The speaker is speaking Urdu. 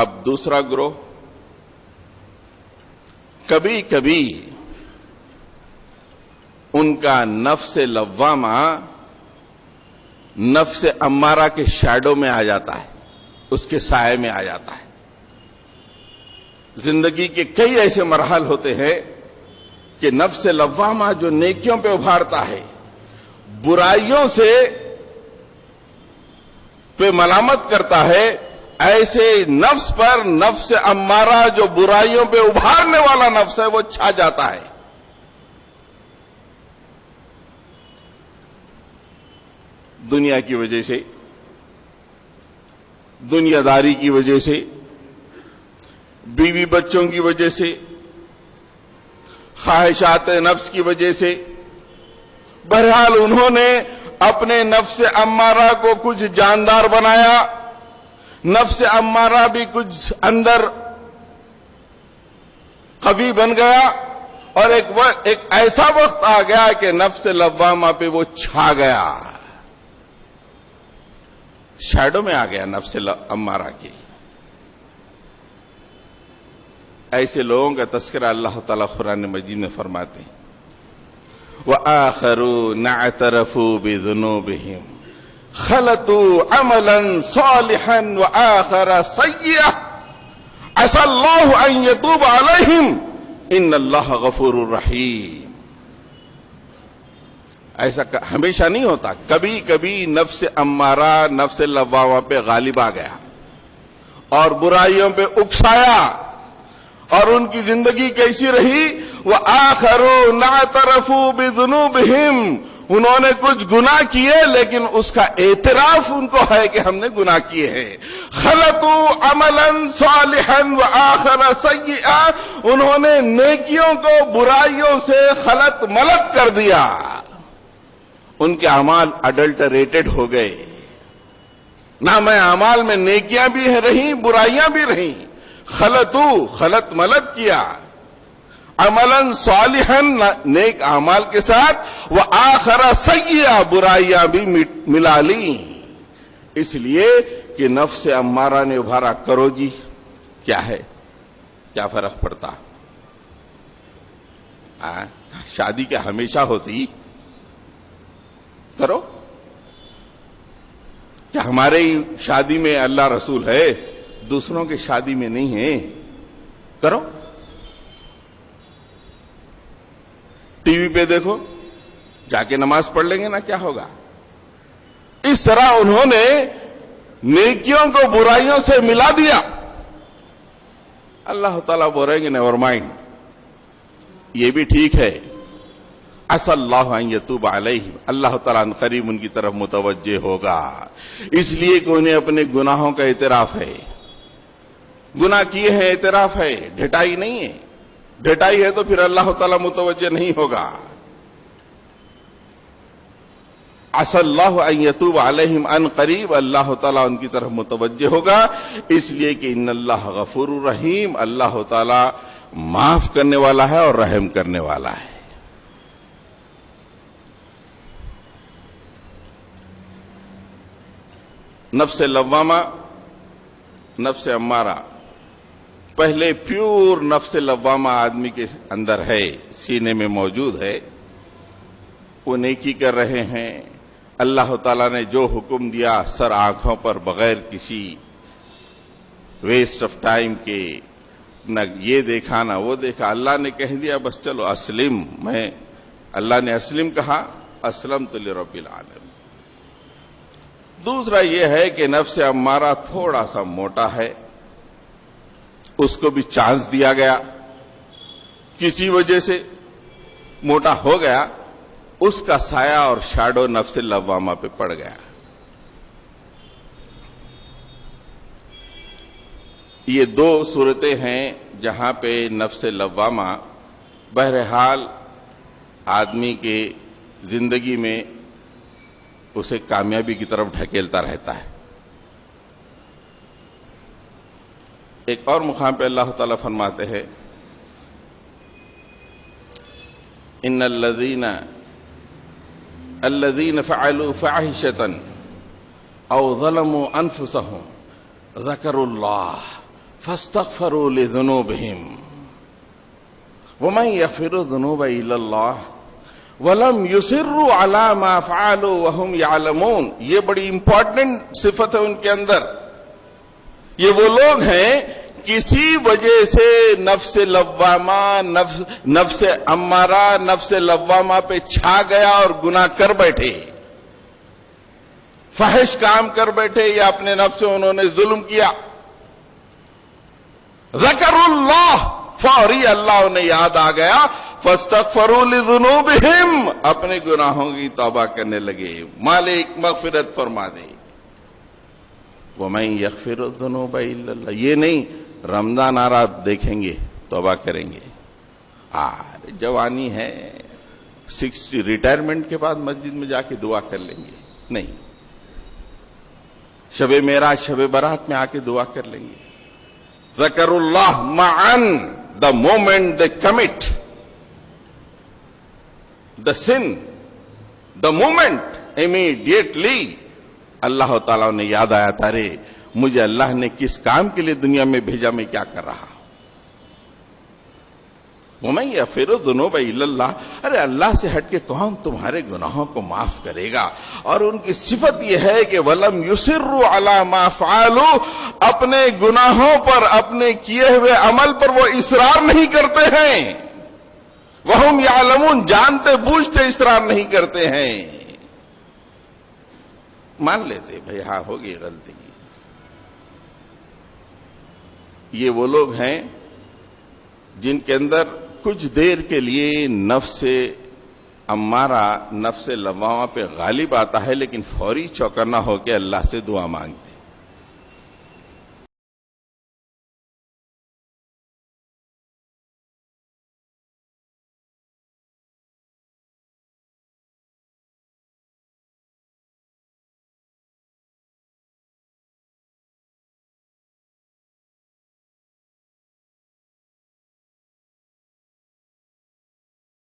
اب دوسرا گروہ، کبھی کبھی ان کا نفس لوامہ نفس امارہ کے شیڈو میں آ جاتا ہے، اس کے سائے میں آ جاتا ہے۔ زندگی کے کئی ایسے مراحل ہوتے ہیں کہ نفس لوامہ جو نیکیوں پہ ابھارتا ہے، برائیوں سے پہ ملامت کرتا ہے، ایسے نفس پر نفس امارہ جو برائیوں پہ ابھارنے والا نفس ہے وہ چھا جاتا ہے۔ دنیا کی وجہ سے، دنیا داری کی وجہ سے، بیوی بچوں کی وجہ سے، خواہشات نفس کی وجہ سے، بہرحال انہوں نے اپنے نفس امارہ کو کچھ جاندار بنایا، نفس امارہ بھی کچھ اندر قوی بن گیا، اور ایک ایسا وقت آ گیا کہ نفس لوامہ پہ وہ چھا گیا، شیڈو میں آ گیا نفس امارہ کی۔ ایسے لوگوں کا تذکرہ اللہ تعالیٰ قرآن مجید میں فرماتے ہیں، وَآخَرُونَ اعْتَرَفُوا بِذُنُوبِهِمْ خَلَطُوا عَمَلًا صَالِحًا وَآخَرَ سَيِّئًا عَسَى اللَّهُ أَن يَتُوبَ عَلَيْهِمْ إِنَّ اللَّهَ غَفُورٌ رَحِيمٌ۔ ایسا ہمیشہ نہیں ہوتا، کبھی کبھی نفس امارہ نفس لوامہ پہ غالب آ گیا اور برائیوں پہ اکسایا، اور ان کی زندگی کیسی رہی؟ وَآخَرُونَ اعْتَرَفُوا بِذُنُوبِهِمْ، انہوں نے کچھ گناہ کیے لیکن اس کا اعتراف ان کو ہے کہ ہم نے گناہ کیے ہیں۔ خَلَطُوا عَمَلًا صَالِحًا وَآخَرَ سَيِّئًا، انہوں نے نیکیوں کو برائیوں سے خلط ملط کر دیا، ان کے اعمال اڈلٹریٹڈ ہو گئے، نام اعمال میں نیکیاں بھی رہیں برائیاں بھی رہیں، خلط ملط کیا، عملاً صالحاً نیک اعمال کے ساتھ، وآخر سیئا برائیاں بھی ملا لی، اس لیے کہ نفس امارہ نے ابھارا کرو جی، کیا ہے، کیا فرق پڑتا؟ شادی کیا ہمیشہ ہوتی؟ کرو، کیا ہمارے شادی میں اللہ رسول ہے، دوسروں کے شادی میں نہیں ہے؟ کرو، ٹی وی پہ دیکھو، جا کے نماز پڑھ لیں گے نا، کیا ہوگا؟ اس طرح انہوں نے نیکیوں کو برائیوں سے ملا دیا۔ اللہ تعالیٰ بولیں گے نیور مائنڈ، یہ بھی ٹھیک ہے، عسى اللہ ان یتوب علیہم، اللہ تعالیٰ قریب ان کی طرف متوجہ ہوگا، اس لیے کہ انہیں اپنے گناہوں کا اعتراف ہے، گناہ کیے ہیں اعتراف ہے، ڈھٹائی نہیں ہے، ڈھٹائی ہے تو پھر اللہ تعالیٰ متوجہ نہیں ہوگا۔ عسى اللہ ان یتوب علیہم، ان قریب اللہ تعالیٰ ان کی طرف متوجہ ہوگا، اس لیے کہ ان اللہ غفور رحیم، اللہ تعالیٰ معاف کرنے والا ہے اور رحم کرنے والا ہے۔ نفس لوامہ، نفس امارہ، پہلے پیور نفس لوامہ آدمی کے اندر ہے، سینے میں موجود ہے، وہ نیکی کر رہے ہیں، اللہ تعالیٰ نے جو حکم دیا سر آنکھوں پر بغیر کسی ویسٹ آف ٹائم کے، نہ یہ دیکھا نہ وہ دیکھا، اللہ نے کہہ دیا بس چلو اسلم، اللہ نے اسلم کہا، اسلمت لرب العالمین۔ دوسرا یہ ہے کہ نفس امارہ تھوڑا سا موٹا ہے، اس کو بھی چانس دیا گیا، کسی وجہ سے موٹا ہو گیا، اس کا سایہ اور شیڈو نفس لوامہ پہ پڑ گیا۔ یہ دو صورتیں ہیں جہاں پہ نفس لوامہ بہرحال آدمی کے زندگی میں اسے کامیابی کی طرف ڈھکیلتا رہتا ہے۔ ایک اور مقام پہ اللہ تعالیٰ فرماتے ہیں، ان الذین فعلوا فاحشة او ظلموا انفسهم ذکروا اللہ فاستغفروا لذنوبهم ومن يغفر الذنوب الا الله ولم يصروا على ما فعلوا وهم يعلمون. یہ بڑی امپورٹنٹ صفت ہے ان کے اندر. یہ وہ لوگ ہیں کسی وجہ سے نفس لوامہ نفس امارہ نفس لوامہ پہ چھا گیا اور گناہ کر بیٹھے, فحش کام کر بیٹھے, یا اپنے نفس سے انہوں نے ظلم کیا. ذکر اللہ, فوری اللہ انہیں یاد آ گیا. فاستغفروا لذنوبہم, اپنے گناہوں کی توبہ کرنے لگے, مالک مغفرت فرما دے. وَمَن يَغْفِرُ الذُّنُوبَ إِلَّا اللَّهُ, یہ نہیں رمضان آ رہا دیکھیں گے توبہ کریں گے. جوانی ہے 60 ریٹائرمنٹ کے بعد مسجد میں جا کے دعا کر لیں گے, نہیں. شب معراج شب برات میں آ کے دعا کر لیں گے. ذکر اللہ معاً the moment they commit the sin, the moment immediately اللہ تعالیٰ نے یاد آیا تھا, رے مجھے اللہ نے کس کام کے لیے دنیا میں بھیجا, میں کیا کر رہا ہوں. وَمَن يَغْفِرُ الذُّنُوبَ إِلَّا اللَّهُ, ارے اللہ سے ہٹ کے کون تمہارے گناہوں کو معاف کرے گا. اور ان کی صفت یہ ہے کہ وَلَمْ يُصِرُّوا عَلَى مَا فَعَلُوا, اپنے گناہوں پر اپنے کیے ہوئے عمل پر وہ اصرار نہیں کرتے ہیں. وَهُمْ يَعْلَمُونَ, جانتے بوجھتے اصرار نہیں کرتے ہیں. مان لیتے بھئی ہاں ہوگی غلطی. یہ وہ لوگ ہیں جن کے اندر کچھ دیر کے لیے نفس امارہ نفس لوامہ پہ غالب آتا ہے, لیکن فوری چوکنا ہو کے اللہ سے دعا مانگتے.